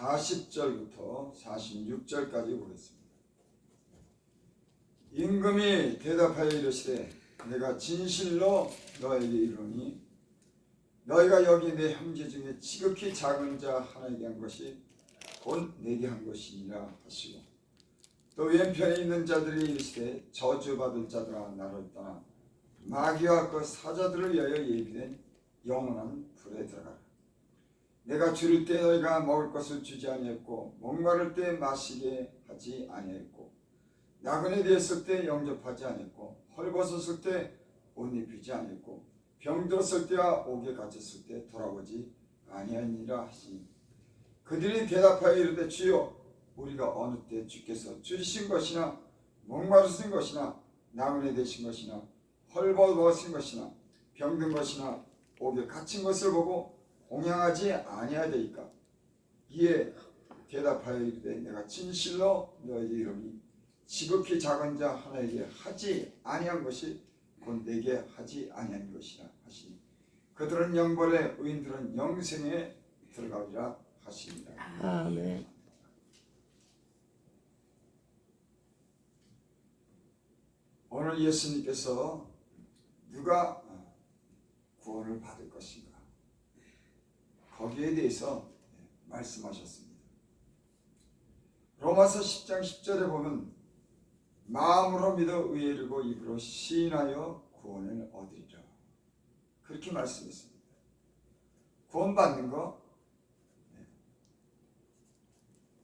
40절부터 46절까지 보겠습니다. 임금이 대답하여 이르시되 내가 진실로 너에게 이르노니 너희가 여기 내 형제 중에 지극히 작은 자 하나에게 한 것이 곧 내게 한 것이니라 하시고 또 왼편에 있는 자들이 이르시되 저주받을 자들아 나를 떠나 마귀와 그 사자들을 위하여 예비된 영원한 불에 들어가라. 내가 줄일 때 너희가 먹을 것을 주지 아니했고 목마를 때 마시게 하지 아니했고 나그네 되었을 때 영접하지 아니했고 헐벗었을 때 옷 입히지 아니했고 병들었을 때와 옥에 갇혔을 때 돌아보지 아니하니라 하시니 그들이 대답하여 이르되 주여 우리가 어느 때 주께서 줄이신 것이나 목마르신 것이나 나그네 되신 것이나 헐벗으신 것이나 병든 것이나 옥에 갇힌 것을 보고 공양하지 아니하되이까. 이에 대답하여 이르되 내가 진실로 너희에게 이르노니 지극히 작은 자 하나에게 하지 아니한 것이 곧 내게 하지 아니한 것이라 하시니 그들은 영벌에 의인들은 영생에 들어가리라 하시니라. 아멘. 오늘 예수님께서 누가 구원을 받을 것인가 거기에 대해서 말씀하셨습니다. 로마서 10장 10절에 보면 마음으로 믿어 의에 이르고 입으로 시인하여 구원을 얻으리라 그렇게 말씀했습니다. 구원받는 거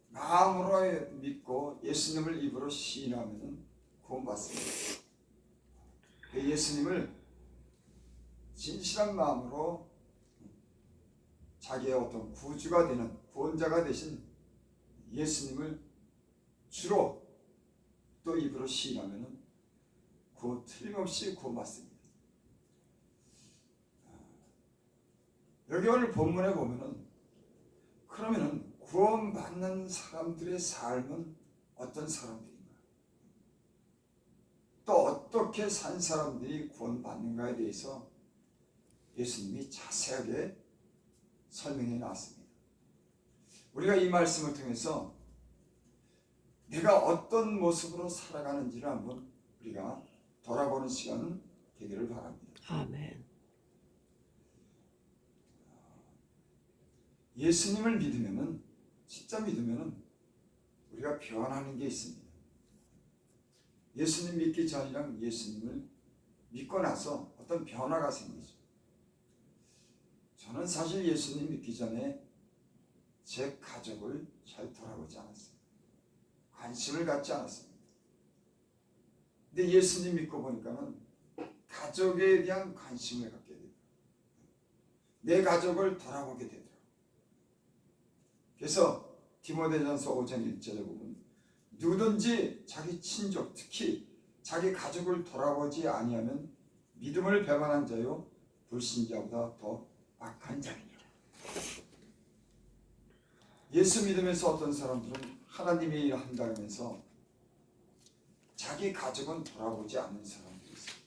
마음으로 믿고 예수님을 입으로 시인하면 구원받습니다. 예수님을 진실한 마음으로 자기의 어떤 구주가 되는 구원자가 되신 예수님을 주로 또 입으로 시인하면 틀림없이 구원받습니다. 여기 오늘 본문에 보면은 그러면은 구원받는 사람들의 삶은 어떤 사람들인가? 또 어떻게 산 사람들이 구원받는가에 대해서 예수님이 자세하게 설명해 놨습니다. 우리가 이 말씀을 통해서 내가 어떤 모습으로 살아가는지를 한번 우리가 돌아보는 시간은 되기를 바랍니다. 아멘. 예수님을 믿으면은 진짜 믿으면은 우리가 변하는 게 있습니다. 예수님 믿기 전이랑 예수님을 믿고 나서 어떤 변화가 생기죠. 저는 사실 예수님 믿기 전에 제 가족을 잘 돌아보지 않았어요. 관심을 갖지 않았습니다. 근데 예수님 믿고 보니까는 가족에 대한 관심을 갖게 되더라고요. 내 가족을 돌아보게 되더라고요. 그래서 디모데전서 5장 1절에 보면 누구든지 자기 친족 특히 자기 가족을 돌아보지 아니하면 믿음을 배반한 자요 불신자보다 더 악한 자니라. 예수 믿으면서 어떤 사람들은 하나님의 일을 한다면서 자기 가족은 돌아보지 않는 사람들이 있습니다.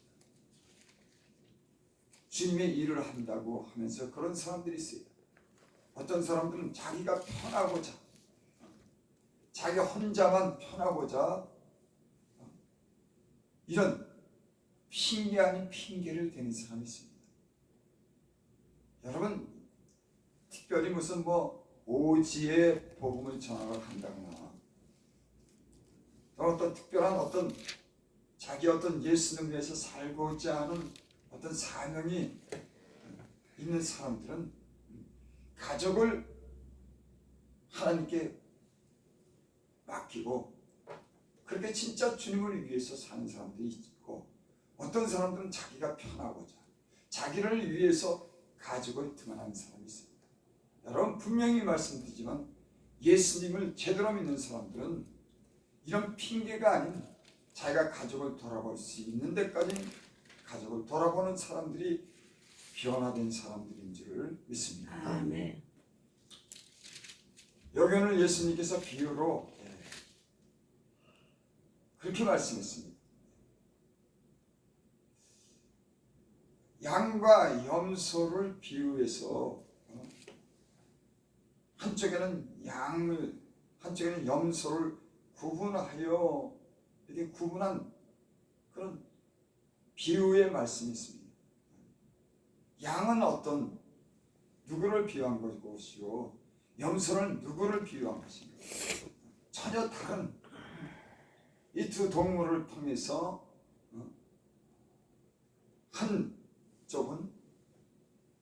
주님의 일을 한다고 하면서 그런 사람들이 있어요. 어떤 사람들은 자기가 편하고자 자기 혼자만 편하고자 이런 핑계 아닌 핑계를 대는 사람이 있습니다. 여러분 특별히 무슨 오지의 복음을 전하러 간다거나 어떤 특별한 어떤 자기 어떤 예수님을 위해서 살고자 하는 어떤 사명이 있는 사람들은 가족을 하나님께 맡기고 그렇게 진짜 주님을 위해서 사는 사람들이 있고 어떤 사람들은 자기가 편하고자 자기를 위해서 가족을 등한하는 사람이 있습니다. 여러분 분명히 말씀드리지만 예수님을 제대로 믿는 사람들은 이런 핑계가 아닌 자기가 가족을 돌아볼 수 있는 데까지 가족을 돌아보는 사람들이 변화된 사람들인 줄을 믿습니다. 아멘. 여기 오늘 예수님께서 비유로 그렇게 말씀했습니다. 양과 염소를 비유해서 한쪽에는 양을, 한쪽에는 염소를 구분하여 이렇게 구분한 그런 비유의 말씀이 있습니다. 양은 어떤 누구를 비유한 것이고 염소는 누구를 비유한 것인가? 전혀 다른 이 두 동물을 통해서 한쪽은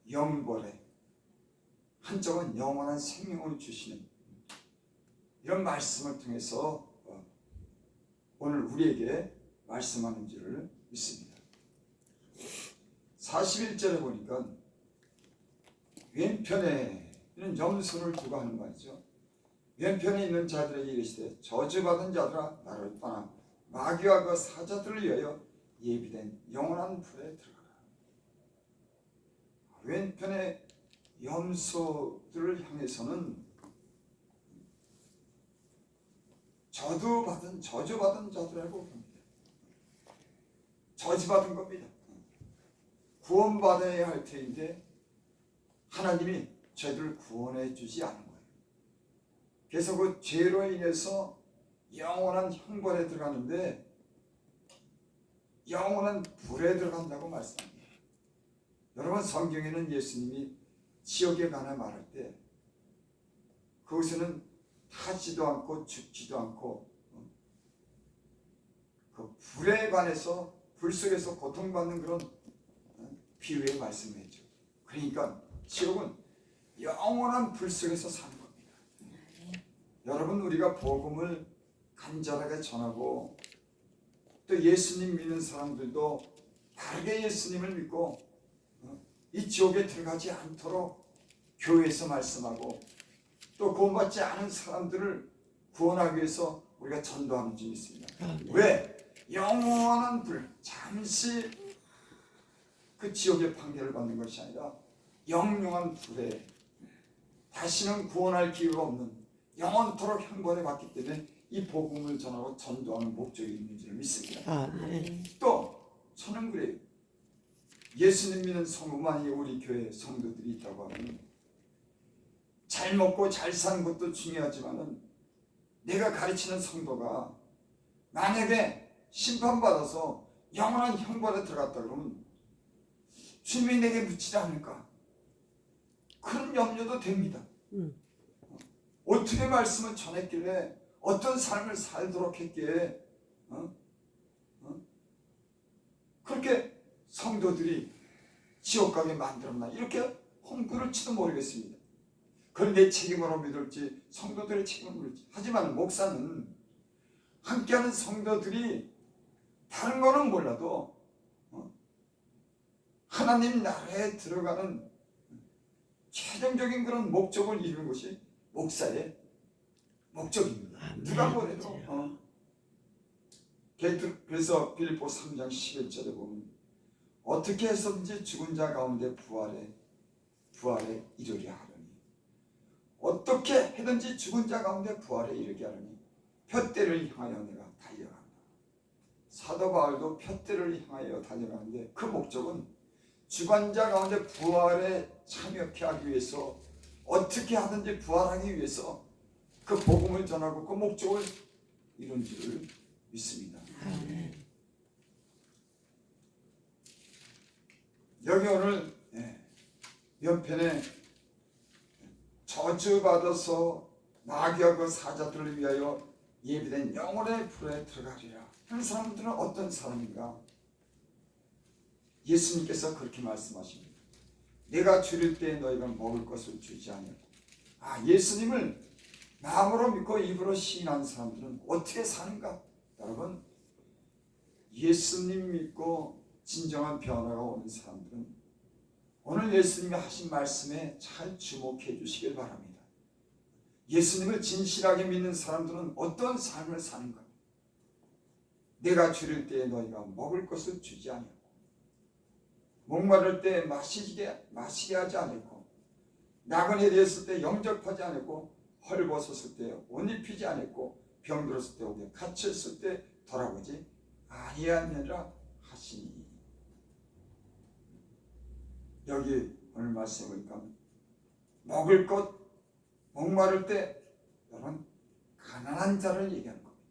영벌에, 한쪽은 영원한 생명을 주시는 이런 말씀을 통해서 오늘 우리에게 말씀하는 줄을 믿습니다. 41절에 보니까 왼편에는 염소를 두고 하는 말이죠. 왼편에 있는 자들에게 이르시되 저주받은 자들아 나를 떠나 마귀와 그 사자들을 위하여 예비된 영원한 불에 들어가라. 왼편에 염소들을 향해서는 저주받은 자들이라고 봅니다. 저주받은 겁니다. 구원받아야 할 터인데 하나님이 저희들을 구원해 주지 않은 거예요. 그래서 그 죄로 인해서 영원한 형벌에 들어가는데 영원한 불에 들어간다고 말씀합니다. 여러분, 성경에는 예수님이 지옥에 관해 말할 때 그것에는 타지도 않고 죽지도 않고 그 불에 관해서 불 속에서 고통받는 그런 비유의 말씀을 했죠. 그러니까 지옥은 영원한 불 속에서 사는 겁니다. 여러분, 우리가 복음을 간절하게 전하고 또 예수님 믿는 사람들도 다르게 예수님을 믿고 이 지옥에 들어가지 않도록 교회에서 말씀하고 또 구원받지 않은 사람들을 구원하기 위해서 우리가 전도하는 줄이 있습니다. 왜? 영원한 불, 잠시 그 지옥의 판결을 받는 것이 아니라 영영한 불에 다시는 구원할 기회가 없는 영원토록 형벌을 받기 때문에 이 복음을 전하고 전도하는 목적이 있는 줄 믿습니다. 또 저는 그래요. 예수님 믿는 성도만이 우리 교회 성도들이 있다고 하면 잘 먹고 잘 사는 것도 중요하지만은 내가 가르치는 성도가 만약에 심판받아서 영원한 형벌에 들어갔다 그러면 주님이 내게 묻히지 않을까? 그런 염려도 됩니다. 어떻게 말씀을 전했길래 어떤 삶을 살도록 했기에 그렇게 성도들이 지옥 가게 만들었나, 이렇게 헛구를지도 모르겠습니다. 그걸 내 책임으로 믿을지 성도들의 책임으로 믿을지. 하지만 목사는 함께하는 성도들이 다른 거는 몰라도 하나님 나라에 들어가는 최종적인 그런 목적을 이루는 것이 목사의 목적입니다. 누가 뭐래도 그래서 빌립보 3장 11절에 보면 어떻게 해서든지 죽은 자 가운데 부활에 이르게 하려니, 어떻게 해든지 죽은 자 가운데 부활에 이르게 하려니 푯대를 향하여 내가 달려간다. 사도 바울도 푯대를 향하여 달려가는데 그 목적은 죽은 자 가운데 부활에 참여케 하기 위해서, 어떻게 하든지 부활하기 위해서 그 복음을 전하고 그 목적을 이룬 줄을 믿습니다. 여기 오늘 연편에 저주받아서 마귀와 그 사자들을 위하여 예비된 영혼의 불에 들어가리라 하는 사람들은 어떤 사람인가? 예수님께서 그렇게 말씀하십니다. 내가 줄일 때 너희가 먹을 것을 주지 아니하고. 예수님을 마음으로 믿고 입으로 시인하는 사람들은 어떻게 사는가? 여러분, 예수님 믿고 진정한 변화가 오는 사람들은 오늘 예수님이 하신 말씀에 잘 주목해 주시길 바랍니다. 예수님을 진실하게 믿는 사람들은 어떤 삶을 사는가? 내가 줄일 때 너희가 먹을 것을 주지 아니하고, 목마를 때 마시게 하지 않고, 나그네 되었을 때 영접하지 않고, 헐벗었을 때 옷 입히지 않고, 병들었을 때 오게 갇혔을 때 돌아보지 아니하느니라 하시니. 여기 오늘 말씀을 보니까 먹을 것 목마를 때 여러분 가난한 자를 얘기하는 겁니다.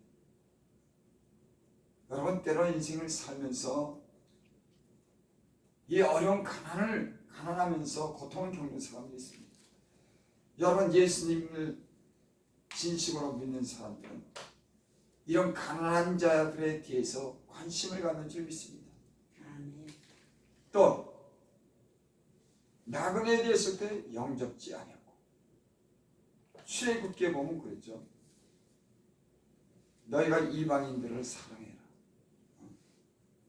여러분 때로 인생을 살면서 이 어려운 가난하면서 고통을 겪는 사람들이 있습니다. 여러분 예수님을 진심으로 믿는 사람들은 이런 가난한 자들에 대해서 관심을 갖는 줄 믿습니다. 또 나그네에 대했을 때 영접지 않았고, 출애굽기에 보면 그랬죠. 너희가 이방인들을 사랑해라.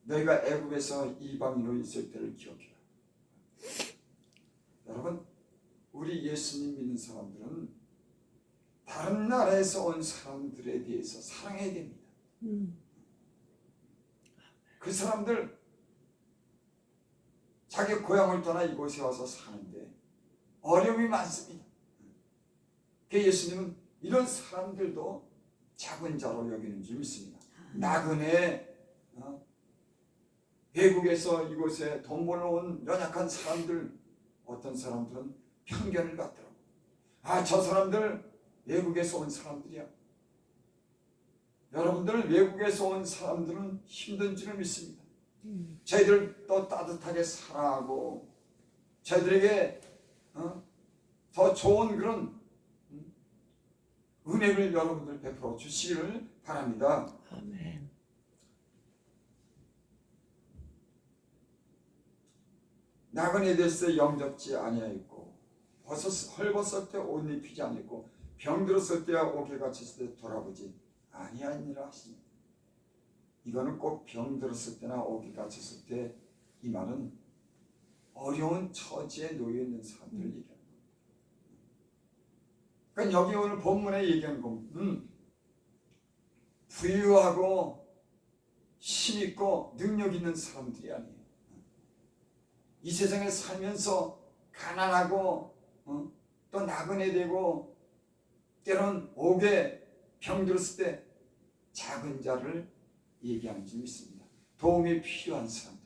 너희가 애굽에서 이방인으로 있을 때를 기억해라. 여러분 우리 예수님 믿는 사람들은 다른 나라에서 온 사람들에 대해서 사랑해야 됩니다. 그 사람들 자기 고향을 떠나 이곳에 와서 사는데 어려움이 많습니다. 그 예수님은 이런 사람들도 작은 자로 여기는 줄 믿습니다. 나그네 외국에서 이곳에 돈 벌러 온 연약한 사람들, 어떤 사람들은 편견을 갖더라고. 저 사람들 외국에서 온 사람들이야. 여러분들 외국에서 온 사람들은 힘든 줄을 믿습니다. 저희들도 따뜻하게 사랑하고 저희들에게 더 좋은 그런 은혜를 여러분들 베풀어 주시기를 바랍니다. 아멘. 나그네에 대해서 영접지 아니하였고, 헐벗을 때 옷 입히지 않았고, 병들었을 때와 옥에 갇혔을 때 돌아보지 아니하니라 하시니, 이거는 꼭 병들었을 때나 옥에 갇혔을 때, 이 말은 어려운 처지에 놓여 있는 사람들을 얘기하는 겁니다. 그러니까 여기 오늘 본문에 얘기하는 것은 부유하고 힘있고 능력 있는 사람들이 아니에요. 이 세상에 살면서 가난하고 또 나그네 되고 때론 옥에 병들었을 때 작은 자를 얘기하는 줄 믿습니다. 도움이 필요한 사람들.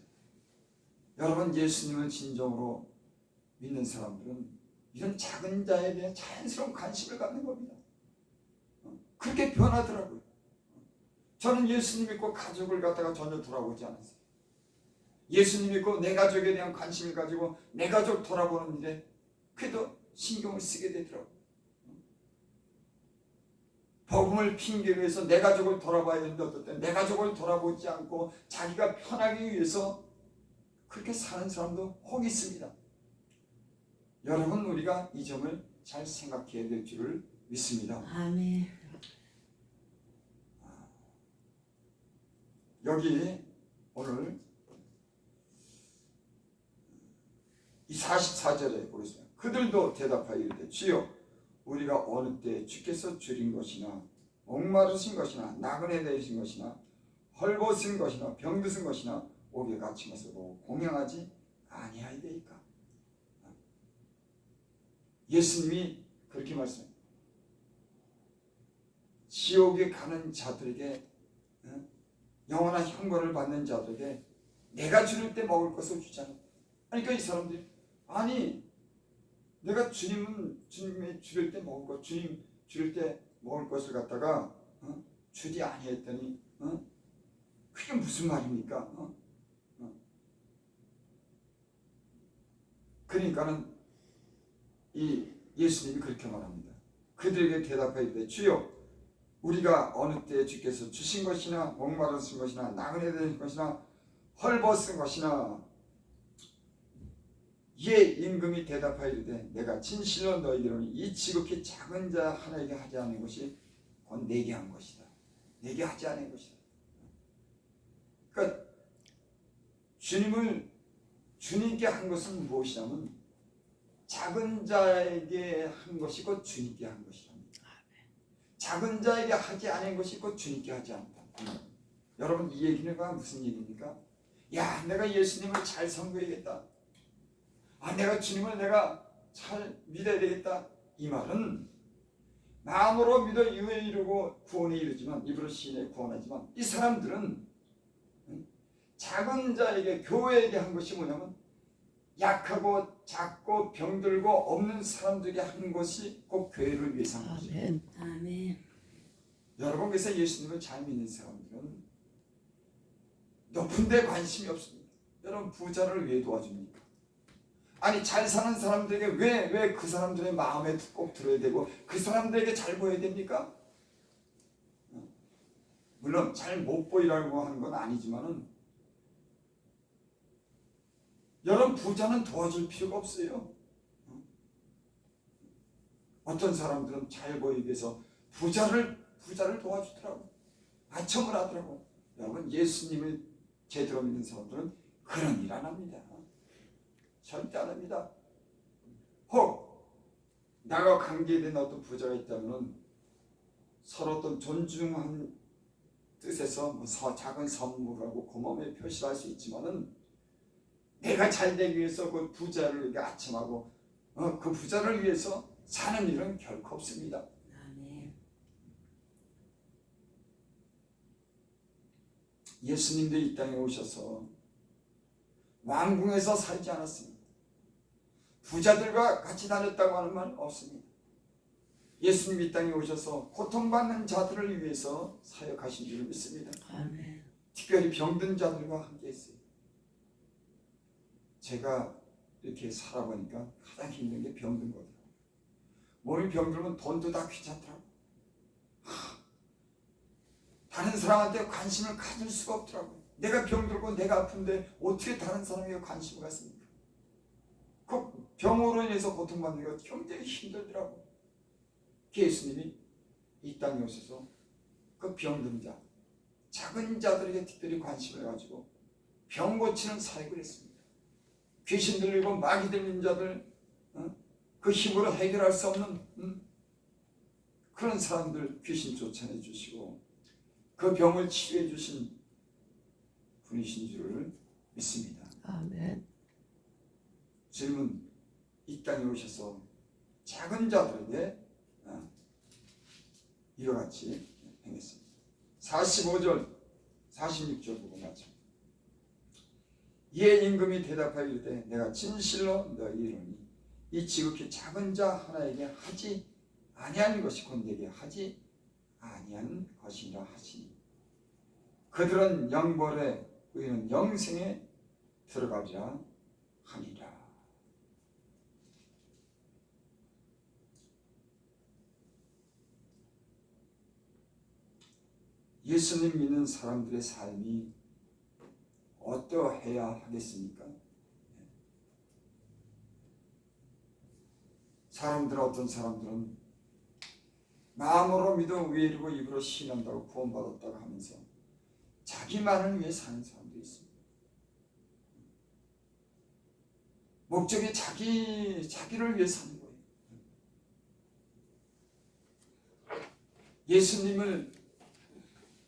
여러분 예수님을 진정으로 믿는 사람들은 이런 작은 자에 대한 자연스러운 관심을 갖는 겁니다. 그렇게 변하더라고요. 저는 예수님 믿고 가족을 갖다가 전혀 돌아보지 않았어요. 예수님 믿고 내 가족에 대한 관심을 가지고 내 가족 돌아보는 일에 그래도 신경을 쓰게 되더라고요. 복음을 핑계로 해서 내 가족을 돌아봐야 되는데 어떨 때 내 가족을 돌아보지 않고 자기가 편하기 위해서 그렇게 사는 사람도 혹 있습니다. 여러분 우리가 이 점을 잘 생각해야 될 줄을 믿습니다. 아멘. 여기 오늘 이 44절에 보겠습니다. 그들도 대답하여 이르되 주여 우리가 어느 때 주께서 줄인 것이나 목마르신 것이나 나그네 되신 것이나 헐벗은 것이나 병드신 것이나 옥에 갇힌 것을 보고 공양하지 아니하이되이까. 예수님이 그렇게 말씀합니다. 지옥에 가는 자들에게 영원한 형벌을 받는 자들에게 내가 줄일 때 먹을 것을 주잖아. 그러니까 이 사람들이 아니 내가 주님이 줄일 때 먹을 것, 주님 줄일 때 먹을 것을 갖다가 주지 아니했더니 그게 무슨 말입니까? 그러니까는 이 예수님이 그렇게 말합니다. 그들에게 대답하되 주여 우리가 어느 때 주께서 주신 것이나 목마르신 것이나 나그네 되신 것이나 헐벗은 것이나 이에 임금이 대답하여 이르되 내가 진실로 너희들은 이 지극히 작은 자 하나에게 하지 않은 것이 곧 내게 한 것이다. 내게 하지 않은 것이다. 그러니까 주님께 한 것은 무엇이냐면 작은 자에게 한 것이 곧 주님께 한 것이랍니다. 작은 자에게 하지 않은 것이 곧 주님께 하지 않다. 여러분 이 얘기는 무슨 얘기입니까? 야 내가 예수님을 잘 섬겨야겠다. 내가 주님을 내가 잘 믿어야 되겠다. 이 말은 마음으로 믿어 의에 이르고 구원에 이르지만 입으로 시인해 구원하지만 이 사람들은 작은 자에게 교회에게 한 것이 뭐냐면 약하고 작고 병들고 없는 사람들에게 하는 것이 꼭 교회를 위해서 하는 것입니다. 아멘. 아멘. 여러분, 그래서 예수님을 잘 믿는 사람들은 높은 데 관심이 없습니다. 여러분, 부자를 왜 도와줍니까? 아니, 잘 사는 사람들에게 왜 그 사람들의 마음에 꼭 들어야 되고 그 사람들에게 잘 보여야 됩니까? 물론 잘 못 보이라고 하는 건 아니지만은 여러분, 부자는 도와줄 필요가 없어요. 어떤 사람들은 잘 보이기 위해서 부자를 도와주더라고. 아첨을 하더라고. 여러분, 예수님을 제대로 믿는 사람들은 그런 일 안 합니다. 절대 안 합니다. 혹 나가 관계된 어떤 부자가 있다면 서로 어떤 존중한 뜻에서 뭐 작은 선물하고 고마움의 표시를 할 수 있지만은 내가 잘 되기 위해서 그 부자를 이렇게 아첨하고 그 부자를 위해서 사는 일은 결코 없습니다. 아멘. 예수님도 이 땅에 오셔서 왕궁에서 살지 않았습니다. 부자들과 같이 다녔다고 하는 말 없습니다. 예수님 이 땅에 오셔서 고통받는 자들을 위해서 사역하신 줄 믿습니다. 아멘. 특별히 병든 자들과 함께 했어요. 제가 이렇게 살아보니까 가장 힘든 게 병든 거더라고요. 몸이 병들면 돈도 다 귀찮더라고요. 다른 사람한테 관심을 가질 수가 없더라고요. 내가 병들고 내가 아픈데 어떻게 다른 사람에게 관심을 갖습니까? 그 병으로 인해서 고통받는 게 굉장히 힘들더라고요. 예수님이 이 땅에 오셔서 그 병든 자, 작은 자들에게 특별히 관심을 가지고 병 고치는 사역을 했습니다. 귀신 들리고 마귀 들린 자들, 그 힘으로 해결할 수 없는 그런 사람들 귀신 쫓아내 주시고 그 병을 치유해 주신 분이신 줄을 믿습니다. 아멘. 주님은 이 땅에 오셔서 작은 자들에게 이와 같이 행했습니다. 45절 46절 보고 맞죠. 이에 임금이 대답하여 이르되 내가 진실로 너희에게 이르노니 이 지극히 작은 자 하나에게 하지 아니한 것이 곧 내게 하지 아니한 것이라 하시니 그들은 영벌에 우리는 영생에 들어가리라 하니라. 예수님 믿는 사람들의 삶이 어떠해야 하겠습니까? 어떤 사람들은 마음으로 믿어 의로 입으로 신한다고 구원받았다고 하면서 자기만을 위해 사는 사람도 있습니다. 목적이 자기를 위해 사는 거예요. 예수님을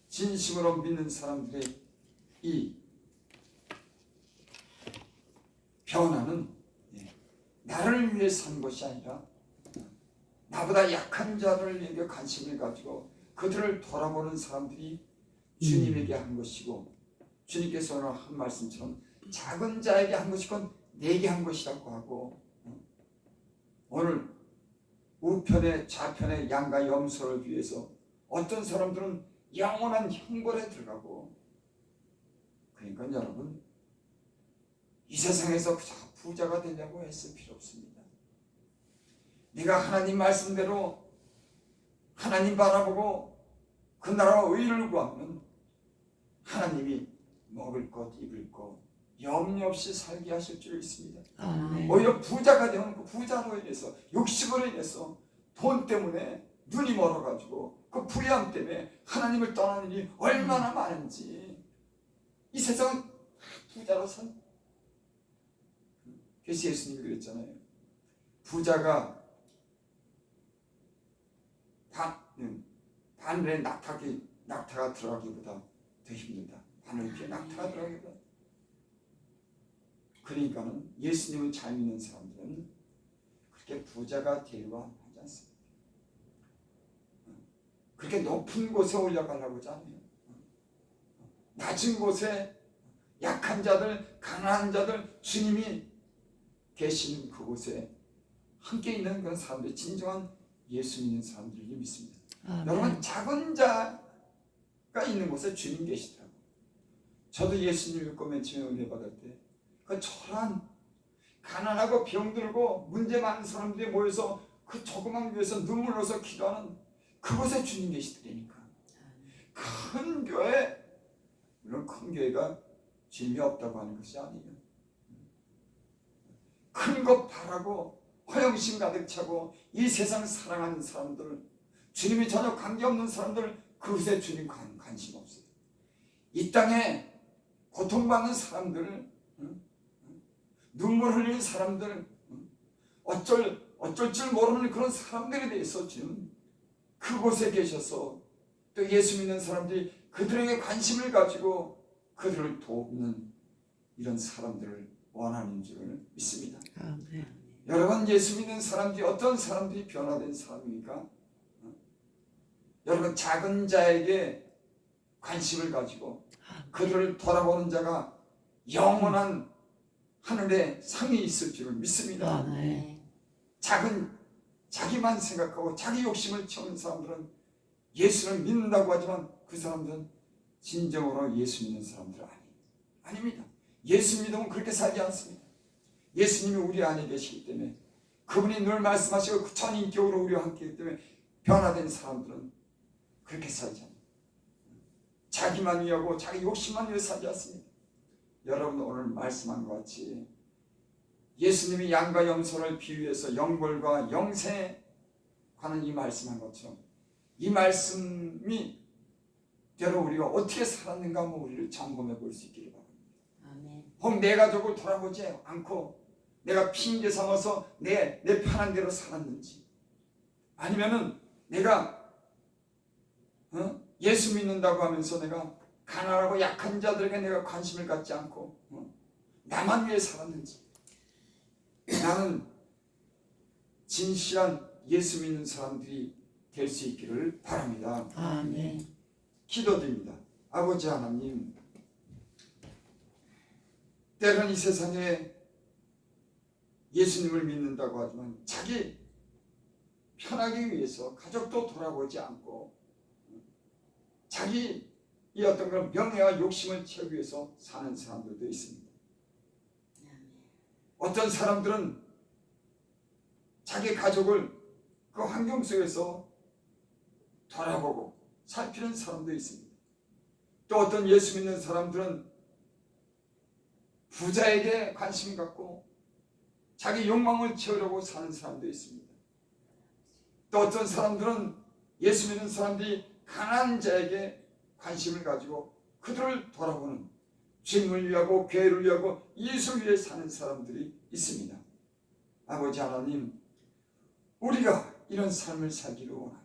진심으로 믿는 사람들의 이 변화는 나를 위해 산 것이 아니라 나보다 약한 자들에게 관심을 가지고 그들을 돌아보는 사람들이 주님에게 한 것이고 주님께서 오늘 한 말씀처럼 작은 자에게 한 것이 건 내게 한 것이라고 하고 오늘 우편의 좌편의 양과 염소를 위해서 어떤 사람들은 영원한 형벌에 들어가고 그러니까 여러분 이 세상에서 부자가 되려고 애쓸 필요 없습니다. 네가 하나님 말씀대로 하나님 바라보고 그 나라와 의를 구하면 하나님이 먹을 것 입을 것 염려 없이 살게 하실 줄 있습니다. 아멘. 오히려 부자가 되면 그 부자로 인해서 욕심으로 인해서 돈 때문에 눈이 멀어가지고 그 불의함 때문에 하나님을 떠나는 일이 얼마나 많은지 이 세상은 부자로 산. 그래서 예수님이 그랬잖아요. 부자가 바늘에 낙타가 들어가기보다 더 힘들다. 바늘에 낙타가 들어가기보다. 그러니까는 예수님을 잘 믿는 사람들은 그렇게 부자가 되려고 하지 않습니다. 그렇게 높은 곳에 올라가려고 하지 않아요. 낮은 곳에 약한 자들, 가난한 자들 주님이 계시는 그곳에 함께 있는 그런 사람들이 진정한 예수 믿는 사람들을 믿습니다. 여러분, 작은 자가 있는 곳에 주님 계시더라고요. 저도 예수님 믿고 맨 처음에 은혜 받을 때 그 초라한 가난하고 병들고 문제 많은 사람들이 모여서 그 조그만 교회에서 눈물 흘려서 기도하는 그곳에 주님 계시더라니까. 큰 교회, 물론 큰 교회가 주님이 없다고 하는 것이 아니에요. 큰 것 바라고 허영심 가득 차고 이 세상 사랑하는 사람들, 주님이 전혀 관계없는 사람들, 그것에 주님 관심 없어요. 이 땅에 고통받는 사람들, 눈물 흘리는 사람들, 어쩔 줄 모르는 그런 사람들에 대해서 지금 그곳에 계셔서 또 예수 믿는 사람들이 그들에게 관심을 가지고 그들을 돕는 이런 사람들을 원하는 줄을 믿습니다. 여러분, 예수 믿는 사람들이 어떤 사람들이 변화된 사람입니까? 여러분, 작은 자에게 관심을 가지고 그들을 돌아보는 자가 영원한 하늘에 상이 있을 줄을 믿습니다. 자기만 생각하고 자기 욕심을 채우는 사람들은 예수를 믿는다고 하지만 그 사람들은 진정으로 예수 믿는 사람들 아닙니다. 예수 믿으면 그렇게 살지 않습니다. 예수님이 우리 안에 계시기 때문에, 그분이 늘 말씀하시고 그 전인격으로 우리와 함께 있기 때문에 변화된 사람들은 그렇게 살지 않습니다. 자기만 위하고 자기 욕심만 위해 살지 않습니다. 여러분, 오늘 말씀한 것 같이 예수님이 양과 염소를 비유해서 영벌과 영생에 관한 이 말씀한 것처럼 이 말씀이 대로 우리가 어떻게 살았는가 한번 우리를 점검해 볼 수 있기를 바랍니다. 혹 내 가족을 돌아보지 않고 내가 핑계 삼아서 내 편한 대로 살았는지, 아니면은 내가 예수 믿는다고 하면서 내가 가난하고 약한 자들에게 내가 관심을 갖지 않고 나만 위해 살았는지, 나는 진실한 예수 믿는 사람들이 될 수 있기를 바랍니다. 아멘. 기도드립니다. 아버지 하나님, 때로는 이 세상에 예수님을 믿는다고 하지만 자기 편하기 위해서 가족도 돌아보지 않고 자기 이 어떤 그런 명예와 욕심을 채우기 위해서 사는 사람들도 있습니다. 어떤 사람들은 자기 가족을 그 환경 속에서 돌아보고 살피는 사람도 있습니다. 또 어떤 예수 믿는 사람들은 부자에게 관심 갖고 자기 욕망을 채우려고 사는 사람도 있습니다. 또 어떤 사람들은 예수 믿는 사람들이 가난한 자에게 관심을 가지고 그들을 돌아보는, 주님을 위하고 교회를 위하고 이웃을 위해 사는 사람들이 있습니다. 아버지 하나님, 우리가 이런 삶을 살기를 원합니다.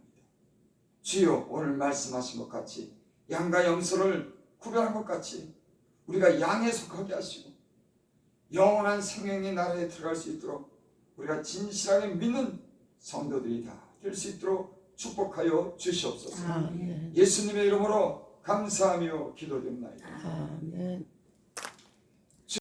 주여, 오늘 말씀하신 것 같이 양과 염소를 구별한 것 같이 우리가 양에 속하게 하시고 영원한 생명의 나라에 들어갈 수 있도록 우리가 진실하게 믿는 성도들이 다 될 수 있도록 축복하여 주시옵소서. 예수님의 이름으로 감사하며 기도드립니다. 아멘.